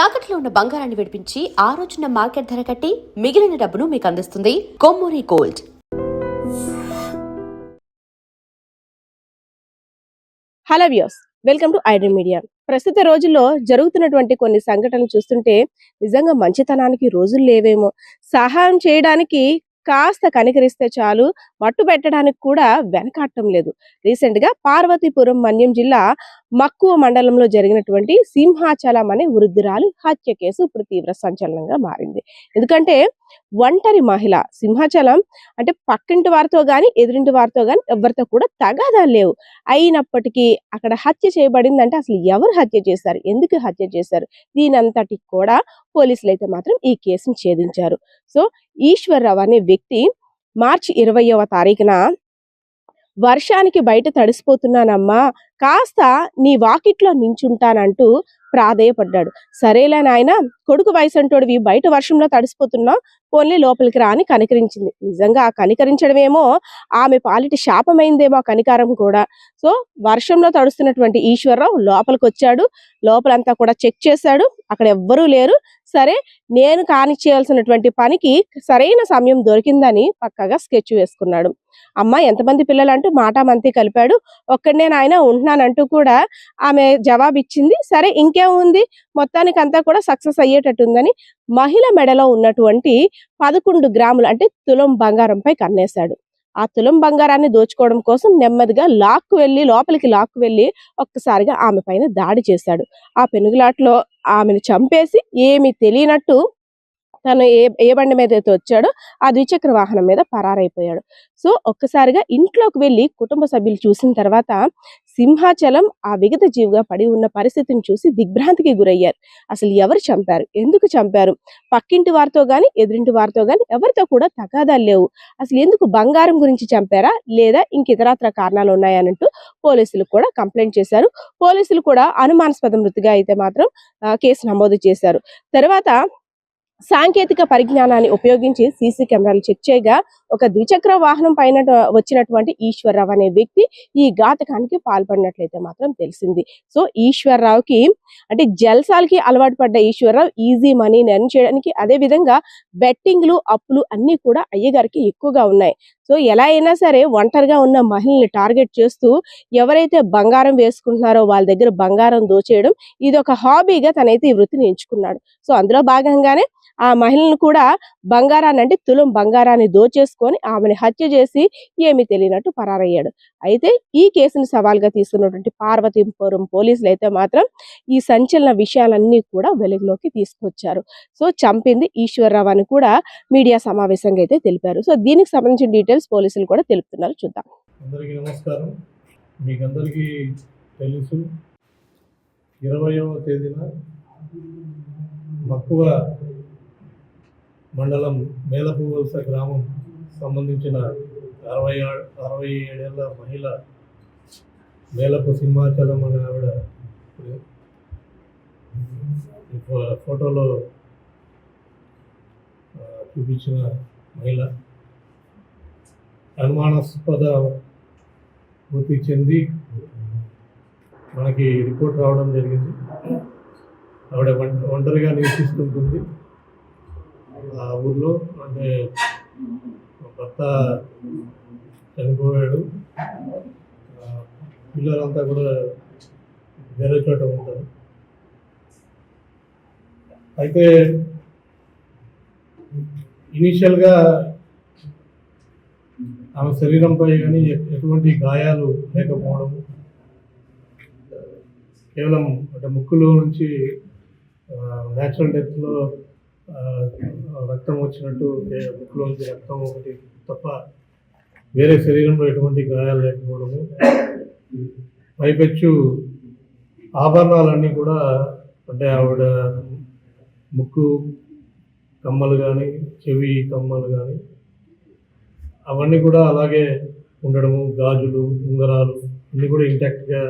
తాకట్లో ఉన్న బంగారాన్ని విడిపించి ఆ రోజున మార్కెట్ ధర కట్టి మిగిలిన డబ్బును మీకు అందిస్తుంది Kommuri gold. Hello views, welcome to iDream media. ప్రస్తుత రోజుల్లో జరుగుతున్నటువంటి కొన్ని సంఘటనలు చూస్తుంటే నిజంగా మంచితనానికి రోజులు లేవేమో. సహాయం చేయడానికి కాస్త కనికరిస్తే చాలు, మట్టు పెట్టడానికి కూడా వెనకాడటం లేదు. రీసెంట్ గా పార్వతీపురం మన్యం జిల్లా మక్కువ మండలంలో జరిగినటువంటి సింహాచలం అనే వృద్ధురాలి హత్య కేసు ఇప్పుడు తీవ్ర సంచలనంగా మారింది. ఎందుకంటే ఒంటరి మహిళ, సింహాచలం అంటే పక్కింటి వారితో గాని ఎదురింటి వారితో గాని ఎవరితో కూడా తగాదాలు లేవు. అయినప్పటికీ అక్కడ హత్య చేయబడిందంటే అసలు ఎవరు హత్య చేశారు, ఎందుకు హత్య చేశారు, దీనంతటికి కూడా పోలీసులు అయితే మాత్రం ఈ కేసును ఛేదించారు. సో ఈశ్వర్రావు అనే వ్యక్తి మార్చి 20వ తారీఖున వర్షానికి బయట తడిసిపోతున్నానమ్మా, కాస్త నీ వాకిట్లో నించుంటానంటూ ప్రాధేయపడ్డాడు. సరేలే నాయన, కొడుకు వయసంటోడివి, బయట వర్షంలో తడిసిపోతున్నా, పోన్లీ లోపలికి రా అని కనికరించింది. నిజంగా ఆ కనికరించడమేమో ఆమె పాలిటి శాపమైందేమో ఆ కనికారం కూడా. సో వర్షంలో తడుస్తున్నటువంటి ఈశ్వర్రావు లోపలికి వచ్చాడు. లోపలంతా కూడా చెక్ చేశాడు, అక్కడ ఎవ్వరూ లేరు. సరే, నేను కానిచ్చేయాల్సినటువంటి పనికి సరైన సమయం దొరికిందని పక్కగా స్కెచ్ వేసుకున్నాడు. అమ్మ ఎంతమంది పిల్లలు అంటూ మాటామంతి కలిపాడు. ఒక్కడనే నాయన ఉంటున్నానంటూ కూడా ఆమె జవాబిచ్చింది. సరే ఇంకేముంది, మొత్తానికి అంతా కూడా సక్సెస్ అయ్యేటట్టుందని మహిళ మెడలో ఉన్నటువంటి 11 గ్రాములు అంటే తులం బంగారంపై కన్నేశాడు. ఆ తులం బంగారాన్ని దోచుకోవడం కోసం నెమ్మదిగా లోపలికి లాక్కు వెళ్ళి ఒక్కసారిగా ఆమె పైన దాడి చేశాడు. ఆ పెనుగులాట్లో ఆమెను చంపేసి ఏమీ తెలియనట్టు తను ఏ బండి మీద అయితే వచ్చాడో ఆ ద్విచక్ర వాహనం మీద పరారైపోయాడు. సో ఒక్కసారిగా ఇంట్లోకి వెళ్ళి కుటుంబ సభ్యులు చూసిన తర్వాత సింహాచలం ఆ విగత జీవిగా పడి ఉన్న పరిస్థితిని చూసి దిగ్భ్రాంతికి గురయ్యారు. అసలు ఎవరు చంపారు, ఎందుకు చంపారు, పక్కింటి వారితో గాని ఎదురింటి వారితో గాని ఎవరితో కూడా తగాదాలు లేవు, అసలు ఎందుకు బంగారం గురించి చంపారా లేదా ఇంకితరాత్ర కారణాలు ఉన్నాయనంటూ పోలీసులు కూడా కంప్లైంట్ చేశారు. పోలీసులు కూడా అనుమానాస్పద మృతిగా అయితే మాత్రం కేసు నమోదు చేశారు. తర్వాత సాంకేతిక పరిజ్ఞానాన్ని ఉపయోగించి సీసీ కెమెరాలు చెక్ చేయగా ఒక ద్విచక్ర వాహనం పైన వచ్చినటువంటి ఈశ్వర్రావు అనే వ్యక్తి ఈ ఘాతకానికి పాల్పడినట్లయితే మాత్రం తెలిసింది. సో ఈశ్వర్రావుకి అంటే జల్సాలకి అలవాటు పడ్డ ఈశ్వర్రావు ఈజీ మనీని ఎర్న్ చేయడానికి, అదే విధంగా బెట్టింగ్లు అప్పులు అన్ని కూడా అయ్యగారికి ఎక్కువగా ఉన్నాయి. సో ఎలా అయినా సరే ఒంటరిగా ఉన్న మహిళల్ని టార్గెట్ చేస్తూ ఎవరైతే బంగారం వేసుకుంటున్నారో వాళ్ళ దగ్గర బంగారం దోచేయడం, ఇది ఒక హాబీగా తనైతే ఈ వృత్తిని ఎంచుకున్నాడు. సో అందులో భాగంగానే ఆ మహిళను కూడా బంగారాన్ని అంటే తులం బంగారాన్ని దోచేసుకొని ఆమెను హత్య చేసి ఏమీ తెలియనట్టు పరారయ్యాడు. అయితే ఈ కేసును సవాల్గా తీసుకున్నటువంటి పార్వతీపురం పోలీసులు అయితే మాత్రం ఈ సంచలన విషయాలన్నీ కూడా వెలుగులోకి తీసుకొచ్చారు. సో చంపింది ఈశ్వర్రావు అని కూడా మీడియా సమావేశంగా అయితే తెలిపారు. సో దీనికి సంబంధించిన డీటెయిల్స్ పోలీసులు కూడా తెలుపుతున్నారు. చూద్దాం. అందరికీ నమస్కారం. మీకందరికీ తెలుసు, 20వ తేదీన మక్కువ మండలం మేలపువలస గ్రామం సంబంధించిన 67 ఏళ్ల మహిళ మేలపు సింహాచలం అనే ఆవిడ ఫోటోలో చూపించిన మహిళ అనుమానాస్పద మృతి చెంది మనకి రిపోర్ట్ రావడం జరిగింది. ఆవిడ ఒంటరిగా నివసిస్తుంటుంది ఆ ఊర్లో. అంటే భర్త చనిపోయాడు, పిల్లలంతా కూడా వేరే చోట ఉంటారు. అయితే ఇనీషియల్గా ఆమె శరీరంపై కానీ ఎటువంటి గాయాలు లేకపోవడం, కేవలం అంటే ముక్కులో నుంచి న్యాచురల్ డెత్లో రక్తం వచ్చినట్టు, ముక్కులోంచి రక్తం ఒకటి తప్ప వేరే శరీరంలో ఎటువంటి గాయాలు లేకపోవడము, పైపెచ్చు ఆభరణాలన్నీ కూడా అంటే ఆవిడ ముక్కు కమ్మలు కానీ చెవి కమ్మలు కానీ అవన్నీ కూడా అలాగే ఉండడము, గాజులు ఉంగరాలు అన్నీ కూడా ఇంటాక్ట్గా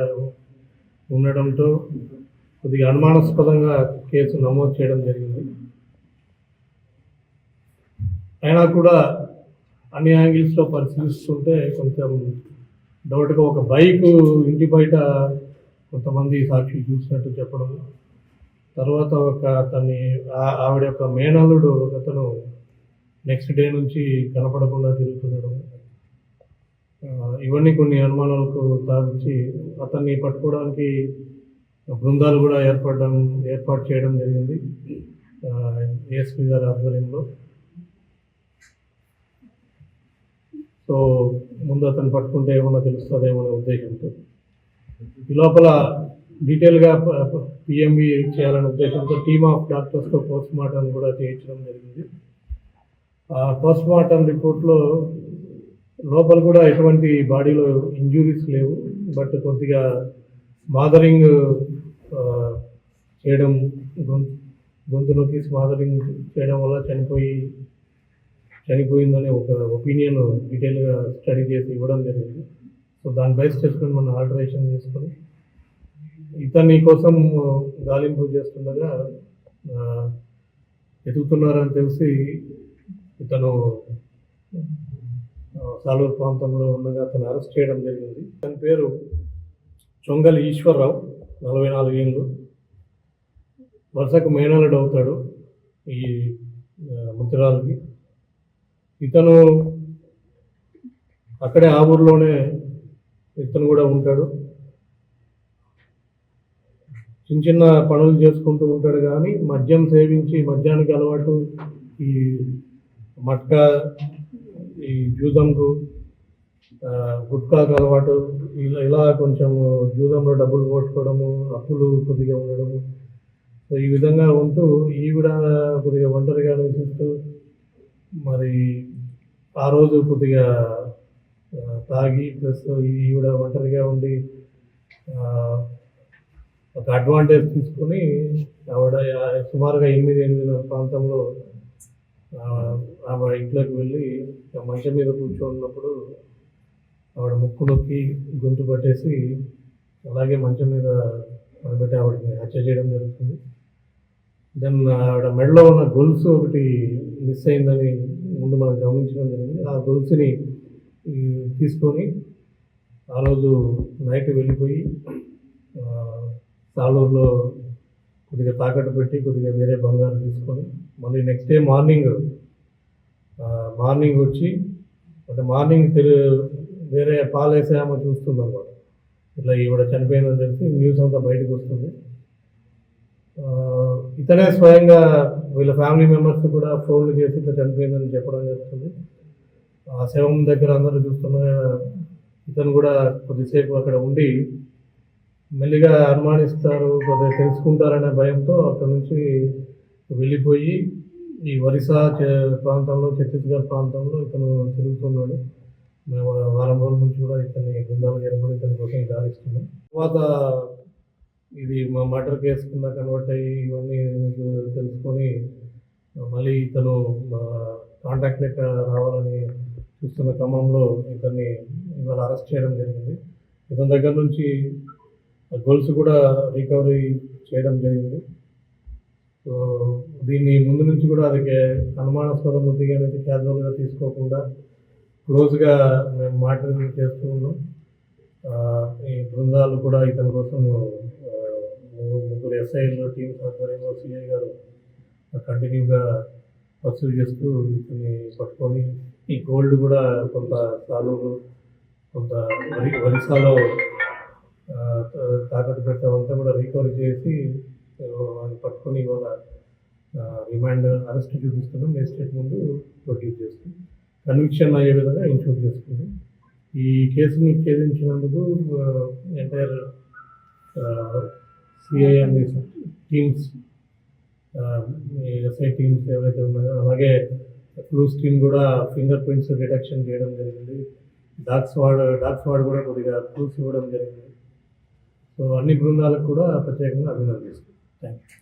ఉండడంతో కొద్దిగా అనుమానాస్పదంగా కేసు నమోదు చేయడం జరిగింది. అయినా కూడా అన్ని యాంగిల్స్లో పరిశీలిస్తుంటే కొంచెం డౌట్గా ఒక బైక్ ఇంటి బయట కొంతమంది సాక్షులు చూసినట్టు చెప్పడం, తర్వాత ఆవిడ యొక్క మేనల్లుడు అతను నెక్స్ట్ డే నుంచి కనపడకుండా తిరుగుతున్నాడు. ఇవన్నీ కొన్ని అనుమానాలకు తావించి అతన్ని పట్టుకోవడానికి బృందాలు కూడా ఏర్పాటు చేయడం జరిగింది ఏఎస్పీ గారి ఆధ్వర్యంలో. సో ముందు అతను పట్టుకుంటే ఏమన్నా తెలుస్తుందేమో అనే ఉద్దేశంతో ఈ లోపల డీటెయిల్గా పిఎంవి చేయాలనే ఉద్దేశంతో టీమ్ ఆఫ్ డాక్టర్స్తో పోస్ట్ మార్టం కూడా చేయించడం జరిగింది. ఆ పోస్ట్ మార్టం రిపోర్ట్లో లోపల కూడా ఎటువంటి బాడీలో ఇంజురీస్ లేవు, బట్ కొద్దిగా స్మాదరింగ్ చేయడం, గొంతులోకి స్మాదరింగ్ చేయడం వల్ల చనిపోయిందనే ఒక ఒపీనియన్ డీటెయిల్గా స్టడీ చేసి ఇవ్వడం జరిగింది. సో దాన్ని బేస్ చేసుకొని మనం ఆల్టరేషన్ చేసుకొని ఇతని కోసం గాలింపు చేస్తుండగా వెతుకుతున్నారని తెలిసి ఇతను సాలూరు ప్రాంతంలో ఉండగా అతను అరెస్ట్ చేయడం జరిగింది. తన పేరు చొంగల్ ఈశ్వరరావు, 44 ఏళ్ళు. వరుసకు మేనల్లుడు అవుతాడు ఈ ముద్రాలకి. ఇతను అక్కడే ఆ ఊర్లోనే ఇతను కూడా ఉంటాడు. చిన్న చిన్న పనులు చేసుకుంటూ ఉంటాడు, కానీ మద్యం సేవించి మద్యానికి అలవాటు, ఈ మట్కా, ఈ జూదంకు, గుట్కాకు అలవాటు, ఇలా కొంచెం జూదంలో డబ్బులు పోట్టుకోవడము, అప్పులు కొద్దిగా ఉండడము. సో ఈ విధంగా ఉంటూ ఈవిడ కొద్దిగా ఒంటరిగా నివసిస్తూ మరి ఆ రోజు కొద్దిగా తాగి ప్లస్ ఈవిడ ఒంటరిగా ఉండి ఒక అడ్వాంటేజ్ తీసుకొని ఆవిడ సుమారుగా 8 ప్రాంతంలో ఆవిడ ఇంట్లోకి వెళ్ళి మంచం మీద కూర్చోన్నప్పుడు ఆవిడ ముక్కు నొక్కి గొంతు పట్టేసి అలాగే మంచం మీద పెట్టి ఆవిడని హత్య చేయడం జరుగుతుంది. దెన్ ఆవిడ మెడలో ఉన్న గొలుసు ఒకటి మిస్ అయిందని ముందు మనం గమనించడం జరిగింది. ఆ గొలుసుని తీసుకొని ఆ రోజు నైట్ వెళ్ళిపోయి సాలూరులో కొద్దిగా తాకట్టు పెట్టి కొద్దిగా వేరే బంగారం తీసుకొని మళ్ళీ నెక్స్ట్ డే మార్నింగ్ వచ్చి అంటే మార్నింగ్ వేరే పాలేసామో చూస్తుందన్నమాట. ఇట్లా ఈవిడ చనిపోయిందని తెలిసి న్యూస్ అంతా బయటకు వస్తుంది. ఇతనే స్వయంగా వీళ్ళ ఫ్యామిలీ మెంబర్స్ కూడా ఫోన్లు చేసి ఇట్లా చనిపోయిందని చెప్పడం జరుగుతుంది. ఆ శవం దగ్గర అందరూ చూస్తుండగా ఇతను కూడా కొద్దిసేపు అక్కడ ఉండి మెల్లిగా అనుమానిస్తారు, కొద్దిగా తెలుసుకుంటారనే భయంతో అక్కడ నుంచి వెళ్ళిపోయి ఈ ఒరిస్సా ప్రాంతంలో, ఛత్తీస్గఢ్ ప్రాంతంలో ఇతను తిరుగుతున్నాడు. మేము వారం రోజుల నుంచి కూడా ఇతన్ని బృందాలు ఏర్పడి ఇతని కోసం గాలిస్తున్నాం. తర్వాత ఇది మా మర్డర్ కేసు కింద కన్వర్ట్ అయ్యి ఇవన్నీ తెలుసుకొని మళ్ళీ ఇతను కాంటాక్ట్ లెక్క రావాలని చూస్తున్న క్రమంలో ఇతన్ని ఇవాళ అరెస్ట్ చేయడం జరిగింది. ఇతని దగ్గర నుంచి గొలుసు కూడా రికవరీ చేయడం జరిగింది. సో దీన్ని ముందు నుంచి కూడా అది అనుమానాస్పద బుద్ధిగా అనేది క్యాజువల్గా తీసుకోకుండా క్లోజ్గా మేము మానిటరింగ్ చేస్తూ ఉన్నాం. ఈ బృందాలు కూడా ఇతని కోసం 3 ఎస్ఐలు టీమ్స్ ఆధ్వర్యంలో సిఐ గారు కంటిన్యూగా పర్సూ చేస్తూ ఇతన్ని పట్టుకొని ఈ గోల్డ్ కూడా కొంత సాలూరు, కొంత ఒరిస్సాలో తాకట్టు పెట్టామంతా కూడా రికవరీ చేసి వాళ్ళు పట్టుకొని ఇవాళ రిమాండ్ అరెస్ట్ చూపిస్తున్నాం. మేజిస్ట్రేట్ ముందు ప్రొడ్యూస్ చేస్తాం, కన్విక్షన్ అయ్యే విధంగా ఇన్షూర్ చేసుకుంటాం. ఈ కేసుని ఛేదించినందుకు entire CI and teams, SI teams ఏవైతే ఉన్నాయో, అలాగే క్లూస్ టీమ్ కూడా ఫింగర్ ప్రింట్స్ డిటెక్షన్ చేయడం జరిగింది. డాగ్ స్వాడ్ కూడా కొద్దిగా క్లూస్ ఇవ్వడం జరిగింది. సో అన్ని బృందాలకు కూడా ప్రత్యేకంగా అభినందిస్తున్నాం. Thank you.